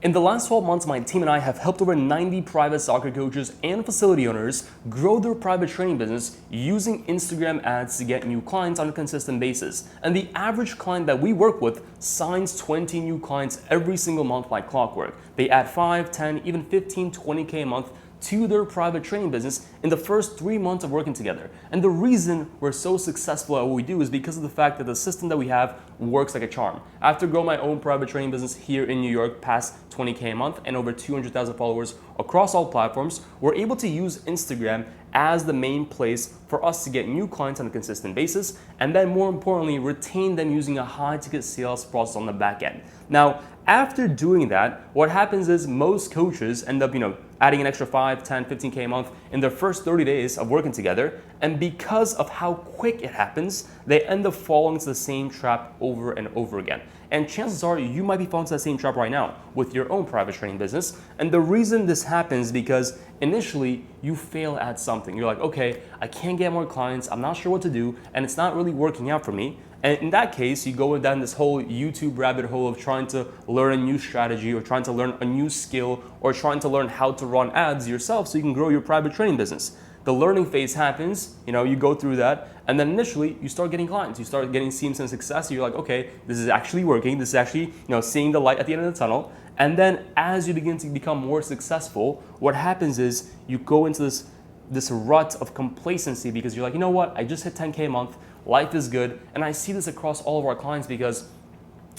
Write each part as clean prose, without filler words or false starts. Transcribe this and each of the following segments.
In the last 12 months, my team and I have helped over 90 private soccer coaches and facility owners grow their private training business using Instagram ads to get new clients on a consistent basis. And the average client that we work with signs 20 new clients every single month like clockwork. They add 5, 10, even 15, 20K a month to their private training business in the first 3 months of working together. And the reason we're so successful at what we do is because of the fact that the system that we have works like a charm. After growing my own private training business here in New York past 20K a month and over 200,000 followers across all platforms, we're able to use Instagram as the main place for us to get new clients on a consistent basis, and then more importantly, retain them using a high ticket sales process on the back end. Now, after doing that, what happens is most coaches end up, adding an extra 5, 10, 15K a month in their first 30 days of working together. And because of how quick it happens, they end up falling into the same trap over and over again. And chances are you might be falling into that same trap right now with your own private training business. And the reason this happens is because initially you fail at something. You're like, okay, I can't get more clients, I'm not sure what to do, and it's not really working out for me. And in that case, you go down this whole YouTube rabbit hole of trying to learn a new strategy or trying to learn a new skill or trying to learn how to run ads yourself so you can grow your private training business. The learning phase happens, you go through that, and then initially you start getting clients, you start seeing some success, you're like, okay, this is actually working, this is actually, seeing the light at the end of the tunnel. And then as you begin to become more successful, what happens is you go into this rut of complacency because you're like, you know what, I just hit 10K a month, life is good. And I see this across all of our clients because,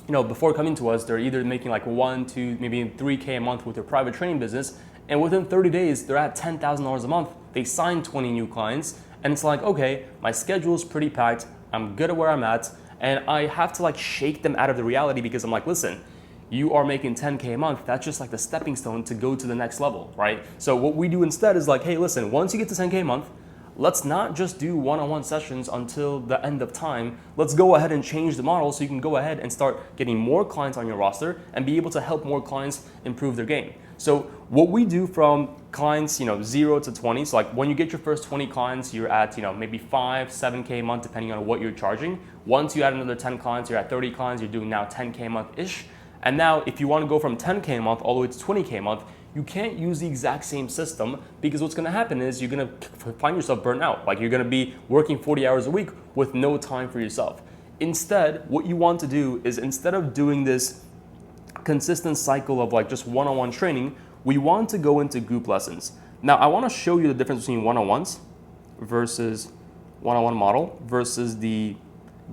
before coming to us, they're either making like 1, 2, maybe 3K a month with their private training business. And within 30 days, they're at $10,000 a month. They signed 20 new clients. And it's like, okay, my schedule is pretty packed. I'm good at where I'm at. And I have to shake them out of the reality because I'm like, listen, you are making 10K a month. That's just like the stepping stone to go to the next level, right? So what we do instead is like, hey, listen, once you get to 10K a month, let's not just do one-on-one sessions until the end of time. Let's go ahead and change the model so you can go ahead and start getting more clients on your roster and be able to help more clients improve their game. So what we do from clients, 0 to 20, so when you get your first 20 clients, you're at, maybe 5, 7K a month, depending on what you're charging. Once you add another 10 clients, you're at 30 clients, you're doing now 10K a month-ish. And now if you want to go from 10K a month all the way to 20K a month, you can't use the exact same system because what's going to happen is you're going to find yourself burnt out. You're going to be working 40 hours a week with no time for yourself. Instead, what you want to do is instead of doing this consistent cycle of just one-on-one training, we want to go into group lessons. Now, I want to show you the difference between one-on-ones versus one-on-one model versus the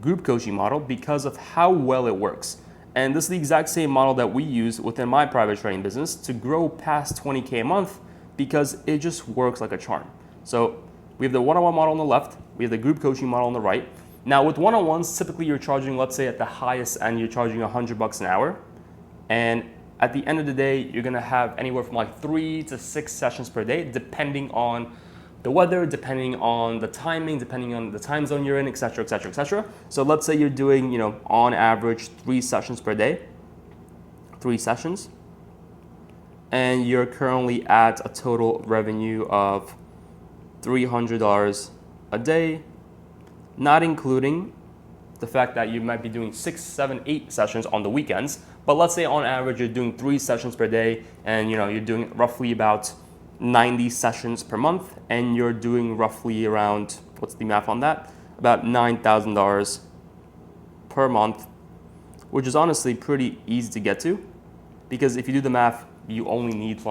group coaching model because of how well it works. And this is the exact same model that we use within my private training business to grow past 20K a month because it just works like a charm. So we have the one-on-one model on the left, we have the group coaching model on the right. Now with one-on-ones, typically you're charging, let's say at the highest end, you're charging $100 an hour. And at the end of the day, you're gonna have anywhere from 3 to 6 sessions per day, depending on the weather, depending on the timing, depending on the time zone you're in, etc., etc., etc. So let's say you're doing, on average 3 sessions per day, 3 sessions, and you're currently at a total revenue of $300 a day, not including the fact that you might be doing 6, 7, 8 sessions on the weekends. But let's say on average you're doing 3 sessions per day, and you're doing roughly about 90 sessions per month, and you're doing roughly around, what's the math on that? About $9,000 per month, which is honestly pretty easy to get to because if you do the math, you only need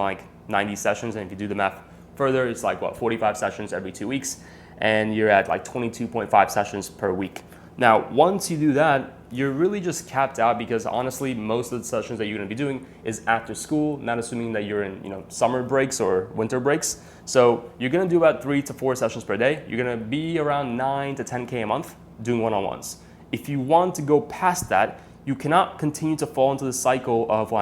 90 sessions. And if you do the math further, it's 45 sessions every 2 weeks, and you're at 22.5 sessions per week. Now, once you do that, you're really just capped out because honestly, most of the sessions that you're gonna be doing is after school, not assuming that you're in summer breaks or winter breaks. So you're gonna do about 3 to 4 sessions per day. You're gonna be around 9 to 10K a month doing one-on-ones. If you want to go past that, you cannot continue to fall into the cycle of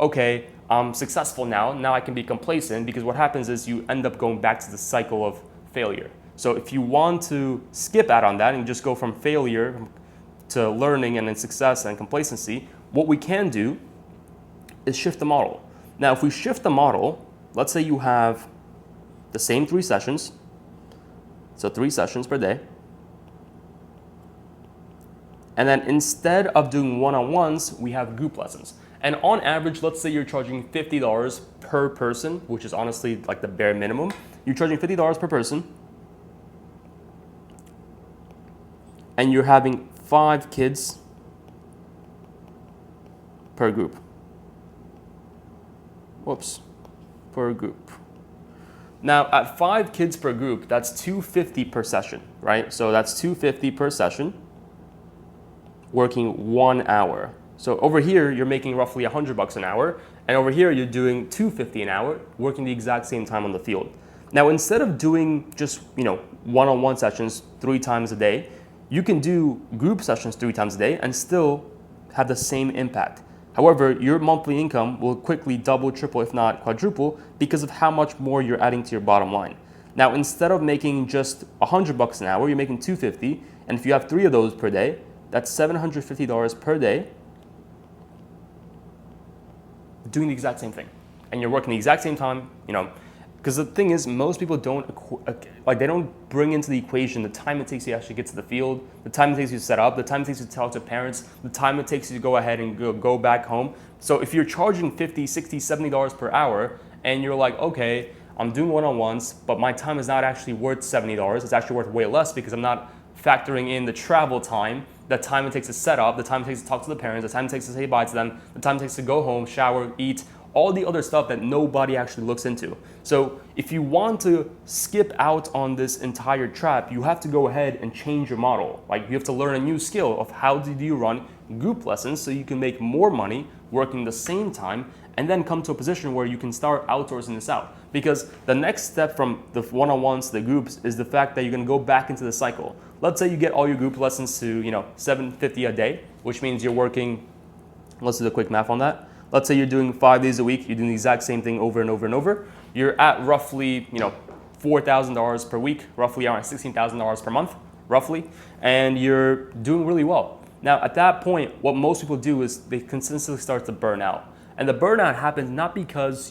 okay, I'm successful now I can be complacent, because what happens is you end up going back to the cycle of failure. So if you want to skip out on that and just go from failure to learning and then success and complacency, what we can do is shift the model. Now, if we shift the model, let's say you have the same 3 sessions, so 3 sessions per day, and then instead of doing one-on-ones, we have group lessons. And on average, let's say you're charging $50 per person, which is honestly like the bare minimum. You're charging $50 per person, and you're having 5 kids per group. Whoops, per group. Now at 5 kids per group, that's $250 per session, right? So that's $250 per session, working 1 hour. So over here, you're making roughly $100 an hour, and over here, you're doing $250 an hour, working the exact same time on the field. Now, instead of doing just one-on-one sessions 3 times a day, you can do group sessions 3 times a day and still have the same impact. However, your monthly income will quickly double, triple, if not quadruple, because of how much more you're adding to your bottom line. Now, instead of making just $100 an hour, you're making $250, and if you have 3 of those per day, that's $750 per day, doing the exact same thing. And you're working the exact same time, because the thing is, most people they don't bring into the equation the time it takes you to actually get to the field, the time it takes you to set up, the time it takes you to talk to parents, the time it takes you to go ahead and go back home. So if you're charging $50, $60, $70 per hour, and you're like, okay, I'm doing one-on-ones, but my time is not actually worth $70, it's actually worth way less because I'm not factoring in the travel time, the time it takes to set up, the time it takes to talk to the parents, the time it takes to say bye to them, the time it takes to go home, shower, eat, all the other stuff that nobody actually looks into. So if you want to skip out on this entire trap, you have to go ahead and change your model. Like you have to learn a new skill of how do you run group lessons so you can make more money working the same time, and then come to a position where you can start outsourcing this out. Because the next step from the one-on-ones to the groups is the fact that you're gonna go back into the cycle. Let's say you get all your group lessons to $750 a day, which means you're working, let's do the quick math on that. Let's say you're doing 5 days a week, you're doing the exact same thing over and over and over. You're at roughly $4,000 per week, roughly around $16,000 per month, roughly, and you're doing really well. Now at that point, what most people do is they consistently start to burn out. And the burnout happens not because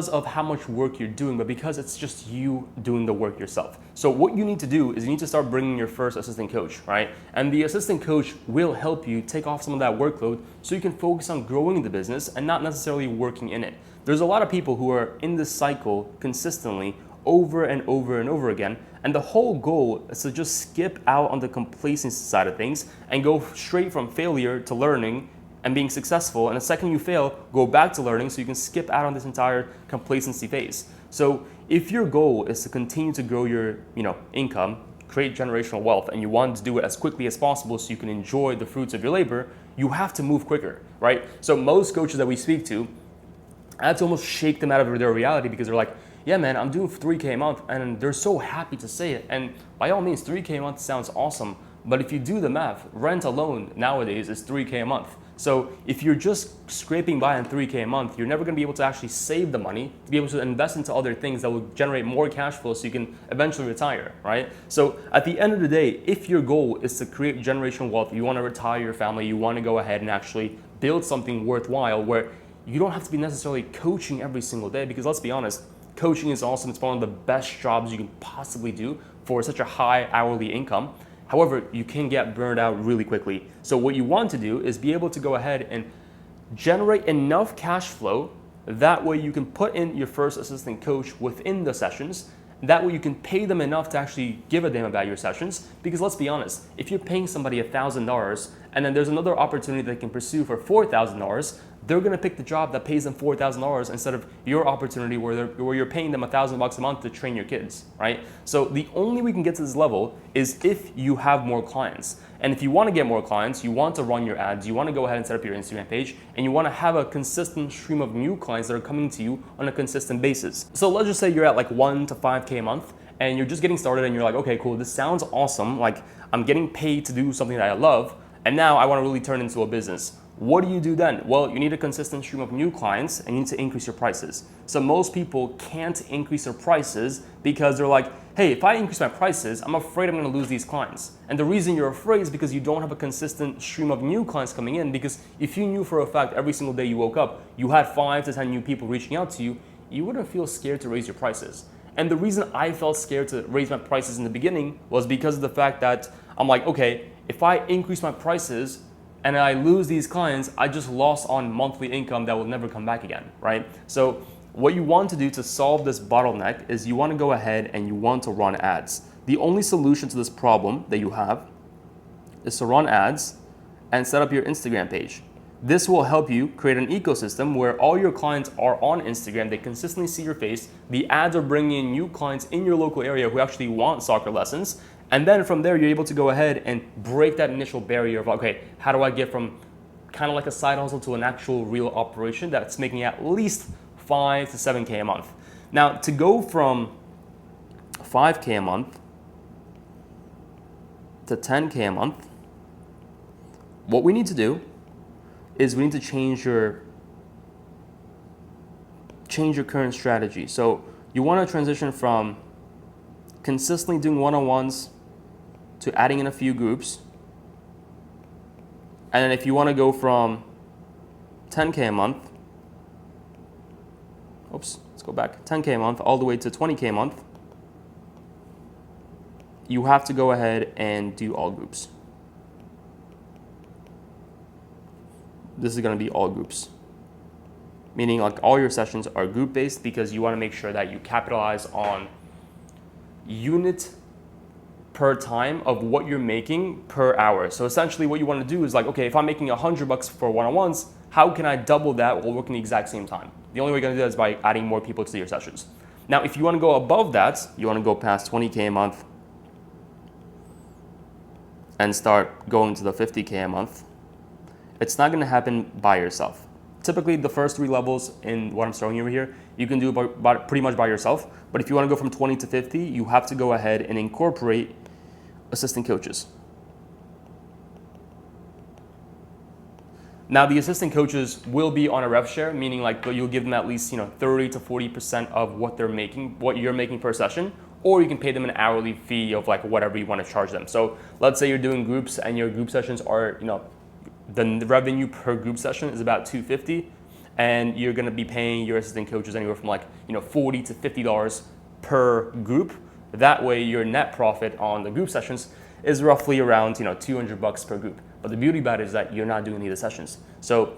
of how much work you're doing, but because it's just you doing the work yourself. So what you need to do is you need to start bringing your first assistant coach, right? And the assistant coach will help you take off some of that workload so you can focus on growing the business and not necessarily working in it. There's a lot of people who are in this cycle consistently over and over and over again. And the whole goal is to just skip out on the complacency side of things and go straight from failure to learning and being successful, and the second you fail, go back to learning so you can skip out on this entire complacency phase. So if your goal is to continue to grow your income, create generational wealth, and you want to do it as quickly as possible so you can enjoy the fruits of your labor, you have to move quicker, right? So most coaches that we speak to, I have to almost shake them out of their reality because they're like, yeah man, I'm doing $3K a month, and they're so happy to say it. And by all means, $3K a month sounds awesome, but if you do the math, rent alone nowadays is $3K a month. So if you're just scraping by on $3K a month, you're never gonna be able to actually save the money to be able to invest into other things that will generate more cash flow so you can eventually retire, right? So at the end of the day, if your goal is to create generational wealth, you wanna retire your family, you wanna go ahead and actually build something worthwhile where you don't have to be necessarily coaching every single day, because let's be honest, coaching is awesome. It's one of the best jobs you can possibly do for such a high hourly income. However, you can get burned out really quickly. So what you want to do is be able to go ahead and generate enough cash flow. That way you can put in your first assistant coach within the sessions. That way you can pay them enough to actually give a damn about your sessions. Because let's be honest, if you're paying somebody $1,000 and then there's another opportunity they can pursue for $4,000, they're gonna pick the job that pays them $4,000 instead of your opportunity where you're paying them $1,000 a month to train your kids, right? So the only way we can get to this level is if you have more clients. And if you want to get more clients, you want to run your ads, you want to go ahead and set up your Instagram page, and you want to have a consistent stream of new clients that are coming to you on a consistent basis. So let's just say you're at like 1 to 5K a month, and you're just getting started and you're like, okay, cool, this sounds awesome. Like I'm getting paid to do something that I love, and now I want to really turn it into a business. What do you do then? Well, you need a consistent stream of new clients and you need to increase your prices. So most people can't increase their prices because they're like, hey, if I increase my prices, I'm afraid I'm gonna lose these clients. And the reason you're afraid is because you don't have a consistent stream of new clients coming in, because if you knew for a fact every single day you woke up, you had 5 to 10 new people reaching out to you, you wouldn't feel scared to raise your prices. And the reason I felt scared to raise my prices in the beginning was because of the fact that I'm like, okay, if I increase my prices, and I lose these clients, I just lost on monthly income that will never come back again, right? So what you want to do to solve this bottleneck is you want to go ahead and you want to run ads. The only solution to this problem that you have is to run ads and set up your Instagram page. This will help you create an ecosystem where all your clients are on Instagram, they consistently see your face, the ads are bringing in new clients in your local area who actually want soccer lessons, and then from there you're able to go ahead and break that initial barrier of, okay, how do I get from kind of like a side hustle to an actual real operation that's making at least 5 to 7K a month. Now, to go from 5K a month to 10K a month, what we need to do is we need to change your current strategy. So you want to transition from consistently doing one-on-ones to adding in a few groups. And then if you want to go from 10K a month, let's go back, 10K a month all the way to 20K a month, you have to go ahead and do all groups. This is going to be all groups, meaning like all your sessions are group based because you want to make sure that you capitalize on unit per time of what you're making per hour. So essentially what you want to do is like, okay, if I'm making $100 for one-on-ones, how can I double that while working the exact same time? The only way you're going to do that is by adding more people to your sessions. Now, if you want to go above that, you want to go past 20K a month and start going to the 50K a month. It's not going to happen by yourself. Typically, the first 3 levels in what I'm showing you over here, you can do pretty much by yourself. But if you want to go from 20 to 50, you have to go ahead and incorporate assistant coaches. Now, the assistant coaches will be on a rev share, meaning like you'll give them at least 30 to 40% of what they're making, what you're making per session, or you can pay them an hourly fee of like whatever you want to charge them. So let's say you're doing groups and your group sessions are the revenue per group session is about $250, and you're going to be paying your assistant coaches anywhere from like $40 to $50 per group. That way, your net profit on the group sessions is roughly around $200 per group. But the beauty about it is that you're not doing any of the sessions. So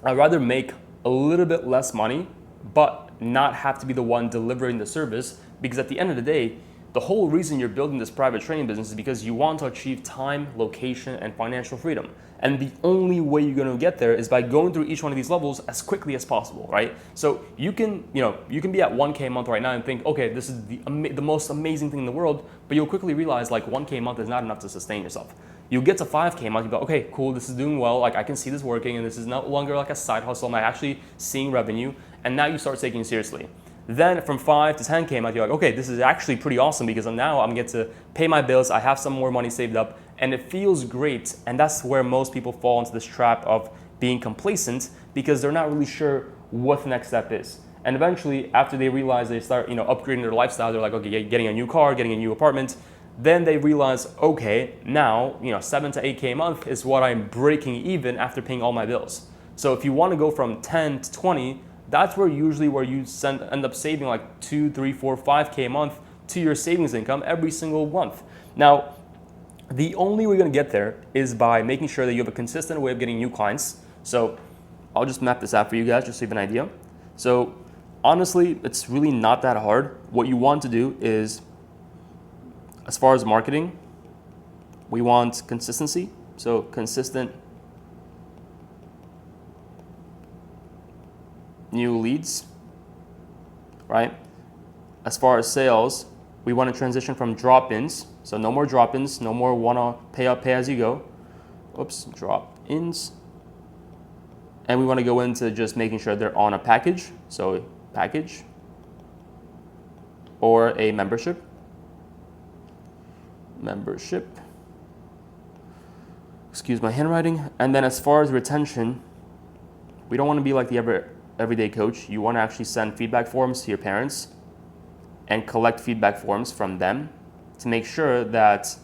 I'd rather make a little bit less money, but not have to be the one delivering the service, because at the end of the day, the whole reason you're building this private training business is because you want to achieve time, location, and financial freedom. And the only way you're going to get there is by going through each one of these levels as quickly as possible, right? So you can be at 1K a month right now and think, okay, this is the most amazing thing in the world, but you'll quickly realize like 1K a month is not enough to sustain yourself. You'll get to 5K a month, you go, okay, cool, this is doing well, like I can see this working, and this is no longer like a side hustle, I'm actually seeing revenue, and now you start taking it seriously. Then from 5 to 10K a month, you're like, okay, this is actually pretty awesome because now I'm getting to pay my bills, I have some more money saved up, and it feels great. And that's where most people fall into this trap of being complacent because they're not really sure what the next step is. And eventually, after they realize they start, upgrading their lifestyle, they're like, okay, getting a new car, getting a new apartment. Then they realize, okay, now, 7 to 8K a month is what I'm breaking even after paying all my bills. So if you want to go from 10 to 20, that's where you end up saving like 2, 3, 4, 5K a month to your savings income every single month. Now, the only way you're going to get there is by making sure that you have a consistent way of getting new clients. So I'll just map this out for you guys just so you have an idea. So honestly, it's really not that hard. What you want to do is, as far as marketing, we want consistency. So consistent new leads, right? As far as sales, we want to transition from drop-ins. So no more drop-ins, no more wanna pay as you go. Drop-ins. And we want to go into just making sure they're on a package. So package or a membership. Excuse my handwriting. And then as far as retention, we don't want to be like the everyday coach. You want to actually send feedback forms to your parents and collect feedback forms from them to make sure that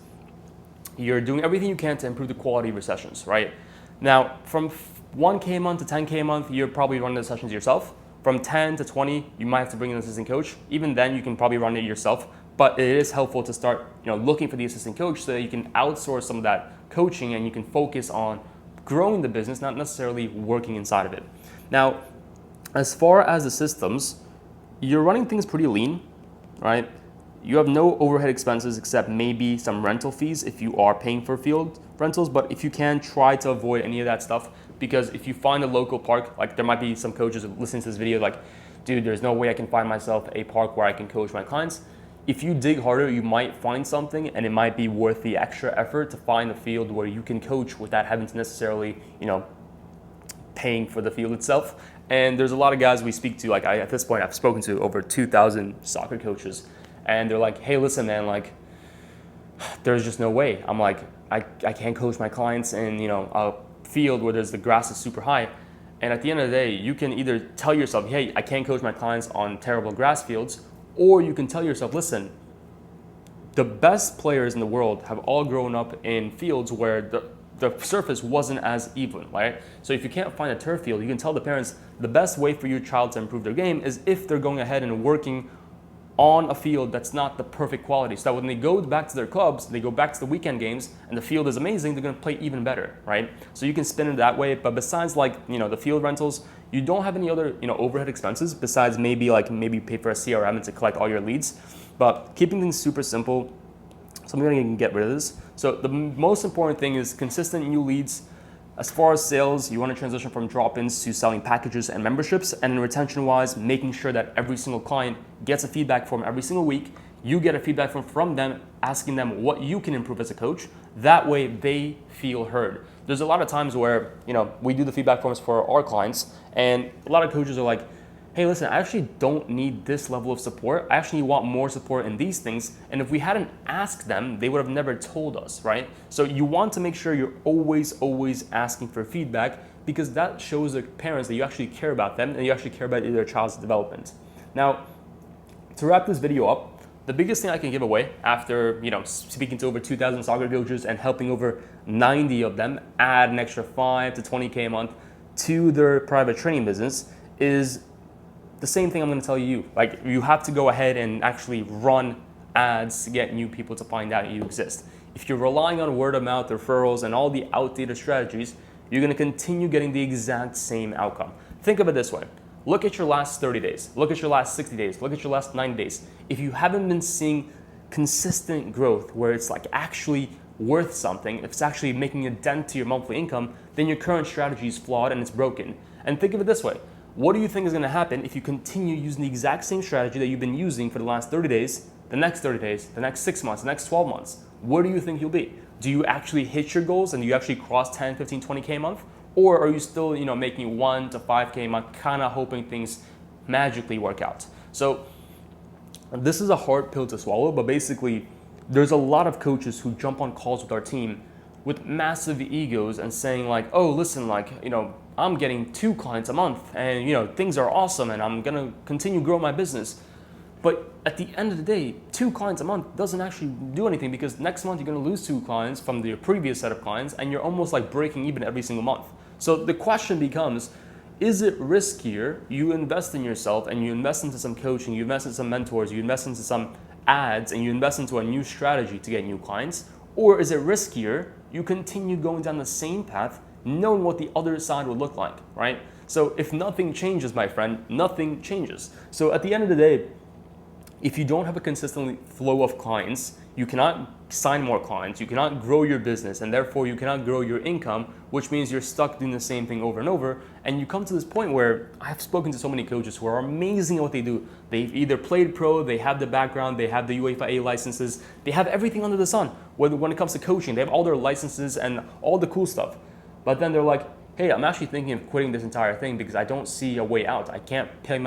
you're doing everything you can to improve the quality of your sessions, right? Now, from 1K a month to 10K a month, you're probably running the sessions yourself. From 10 to 20, you might have to bring in an assistant coach. Even then, you can probably run it yourself, but it is helpful to start looking for the assistant coach so that you can outsource some of that coaching and you can focus on growing the business, not necessarily working inside of it. Now, as far as the systems, you're running things pretty lean, right? You have no overhead expenses except maybe some rental fees if you are paying for field rentals, but if you can, try to avoid any of that stuff, because if you find a local park, like there might be some coaches listening to this video like, dude, there's no way I can find myself a park where I can coach my clients. If you dig harder, you might find something, and it might be worth the extra effort to find a field where you can coach without having to necessarily, paying for the field itself. And there's a lot of guys we speak to, like at this point, I've spoken to over 2,000 soccer coaches, and they're like, hey, listen, man, like, there's just no way. I'm like, I can't coach my clients in, a field where the grass is super high. And at the end of the day, you can either tell yourself, hey, I can't coach my clients on terrible grass fields, or you can tell yourself, listen, the best players in the world have all grown up in fields where the surface wasn't as even, right? So if you can't find a turf field, you can tell the parents the best way for your child to improve their game is if they're going ahead and working on a field that's not the perfect quality, so that when they go back to their clubs, they go back to the weekend games and the field is amazing, they're going to play even better, right? So you can spin it that way. But besides the field rentals, you don't have any other overhead expenses besides maybe you pay for a CRM to collect all your leads. But keeping things super simple, so I'm going to get rid of this. So the most important thing is consistent new leads. As far as sales, you want to transition from drop-ins to selling packages and memberships. And in retention-wise, making sure that every single client gets a feedback form every single week. You get a feedback form from them, asking them what you can improve as a coach. That way, they feel heard. There's a lot of times where we do the feedback forms for our clients, and a lot of coaches are like, hey, listen, I actually don't need this level of support. I actually want more support in these things. And if we hadn't asked them, they would have never told us, right? So you want to make sure you're always asking for feedback, because that shows the parents that you actually care about them and you actually care about their child's development. Now, to wrap this video up, the biggest thing I can give away after speaking to over 2,000 soccer coaches and helping over 90 of them add an extra 5 to 20K a month to their private training business is the same thing I'm going to tell you. Like, you have to go ahead and actually run ads to get new people to find out you exist. If you're relying on word of mouth referrals and all the outdated strategies, you're going to continue getting the exact same outcome. Think of it this way. Look at your last 30 days. Look at your last 60 days. Look at your last 90 days. If you haven't been seeing consistent growth where it's like actually worth something, if it's actually making a dent to your monthly income, then your current strategy is flawed and it's broken. And think of it this way. What do you think is going to happen if you continue using the exact same strategy that you've been using for the last 30 days, the next 30 days, the next 6 months, the next 12 months? Where do you think you'll be? Do you actually hit your goals and do you actually cross 10, 15, 20K a month? Or are you still, making 1 to 5K a month, kind of hoping things magically work out? So this is a hard pill to swallow, but basically there's a lot of coaches who jump on calls with our team with massive egos and saying like, oh, listen, I'm getting 2 clients a month and things are awesome and I'm gonna continue growing my business. But at the end of the day, 2 clients a month doesn't actually do anything, because next month you're gonna lose 2 clients from your previous set of clients and you're almost like breaking even every single month. So the question becomes, is it riskier you invest in yourself and you invest into some coaching, you invest in some mentors, you invest into some ads, and you invest into a new strategy to get new clients? Or is it riskier you continue going down the same path, knowing what the other side would look like, right? So if nothing changes, my friend, nothing changes. So at the end of the day, if you don't have a consistent flow of clients, you cannot sign more clients, you cannot grow your business, and therefore you cannot grow your income, which means you're stuck doing the same thing over and over. And you come to this point where I've spoken to so many coaches who are amazing at what they do. They've either played pro, they have the background, they have the UEFA A licenses, they have everything under the sun. When it comes to coaching, they have all their licenses and all the cool stuff. But then they're like, hey, I'm actually thinking of quitting this entire thing because I don't see a way out. I can't pay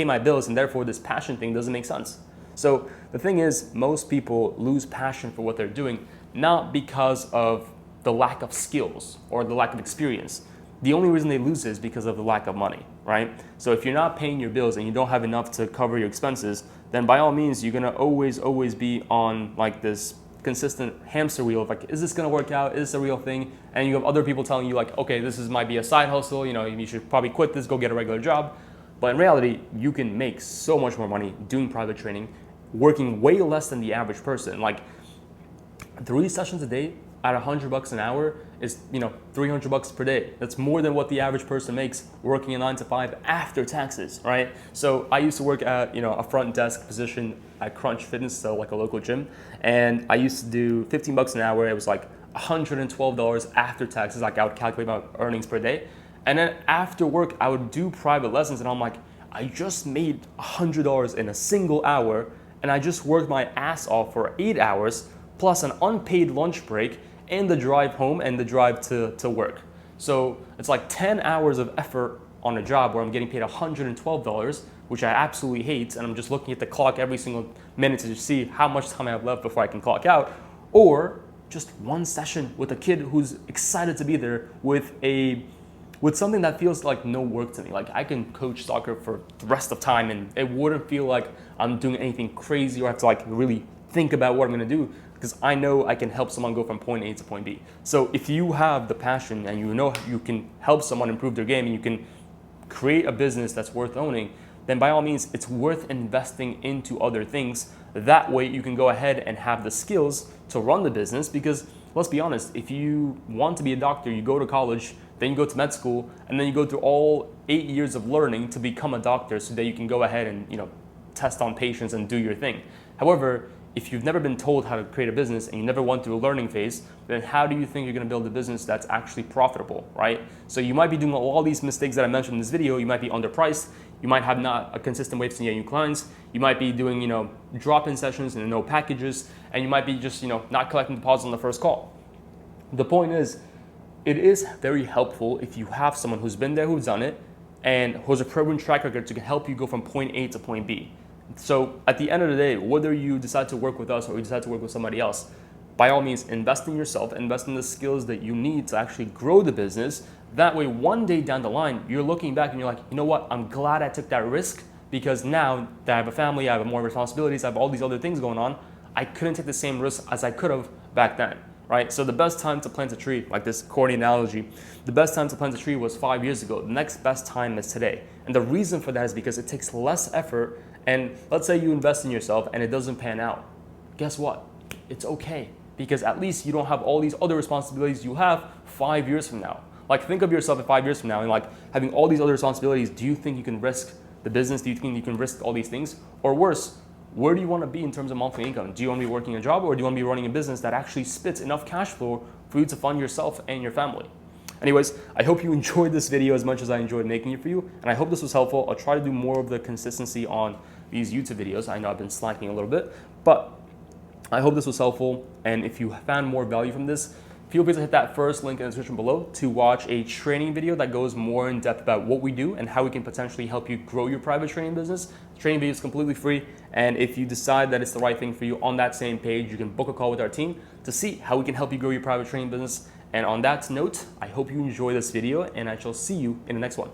my bills, and therefore this passion thing doesn't make sense. So the thing is, most people lose passion for what they're doing, not because of the lack of skills or the lack of experience. The only reason they lose is because of the lack of money, right? So if you're not paying your bills and you don't have enough to cover your expenses, then by all means, you're gonna always be on like this consistent hamster wheel of like, is this gonna work out? Is this a real thing? And you have other people telling you like, okay, might be a side hustle, you should probably quit this, go get a regular job. But in reality, you can make so much more money doing private training, working way less than the average person. Like 3 sessions a day at $100 an hour is, $300 per day. That's more than what the average person makes working a 9 to 5 after taxes, right? So I used to work at, a front desk position at Crunch Fitness, so like a local gym, and I used to do $15 an hour. It was like $112 after taxes. Like I would calculate my earnings per day, and then after work I would do private lessons, and I'm like, I just made $100 in a single hour, and I just worked my ass off for 8 hours plus an unpaid lunch break and the drive home and the drive to work. So it's like 10 hours of effort on a job where I'm getting paid $112, which I absolutely hate, and I'm just looking at the clock every single minute to see how much time I have left before I can clock out, or just one session with a kid who's excited to be there with something that feels like no work to me. Like I can coach soccer for the rest of time and it wouldn't feel like I'm doing anything crazy or I have to like really think about what I'm gonna do, because I know I can help someone go from point A to point B. So if you have the passion and you know you can help someone improve their game and you can create a business that's worth owning, then by all means, it's worth investing into other things. That way you can go ahead and have the skills to run the business, because let's be honest, if you want to be a doctor, you go to college, then you go to med school, and then you go through all 8 years of learning to become a doctor so that you can go ahead and test on patients and do your thing. However, if you've never been told how to create a business and you never went through a learning phase, then how do you think you're going to build a business that's actually profitable, right? So you might be doing all these mistakes that I mentioned in this video. You might be underpriced. You might have not a consistent way to get new clients. You might be doing, drop-in sessions and no packages, and you might be just, not collecting deposits on the first call. The point is, it is very helpful if you have someone who's been there, who's done it, and who has a proven track record to help you go from point A to point B. So at the end of the day, whether you decide to work with us or you decide to work with somebody else, by all means, invest in yourself, invest in the skills that you need to actually grow the business. That way, one day down the line, you're looking back and you're like, you know what, I'm glad I took that risk, because now that I have a family, I have more responsibilities, I have all these other things going on, I couldn't take the same risk as I could have back then, right? So the best time to plant a tree, like this corny analogy, the best time to plant a tree was 5 years ago. The next best time is today. And the reason for that is because it takes less effort. And let's say you invest in yourself and it doesn't pan out. Guess what? It's okay, because at least you don't have all these other responsibilities you have 5 years from now. Like, think of yourself at 5 years from now and like having all these other responsibilities. Do you think you can risk the business? Do you think you can risk all these things? Or worse, where do you want to be in terms of monthly income? Do you want to be working a job, or do you want to be running a business that actually spits enough cash flow for you to fund yourself and your family? Anyways, I hope you enjoyed this video as much as I enjoyed making it for you, and I hope this was helpful. I'll try to do more of the consistency on these YouTube videos. I know I've been slacking a little bit, but I hope this was helpful, and if you found more value from this, feel free to hit that first link in the description below to watch a training video that goes more in depth about what we do and how we can potentially help you grow your private training business. The training video is completely free, and if you decide that it's the right thing for you, on that same page, you can book a call with our team to see how we can help you grow your private training business. And on that note, I hope you enjoy this video, and I shall see you in the next one.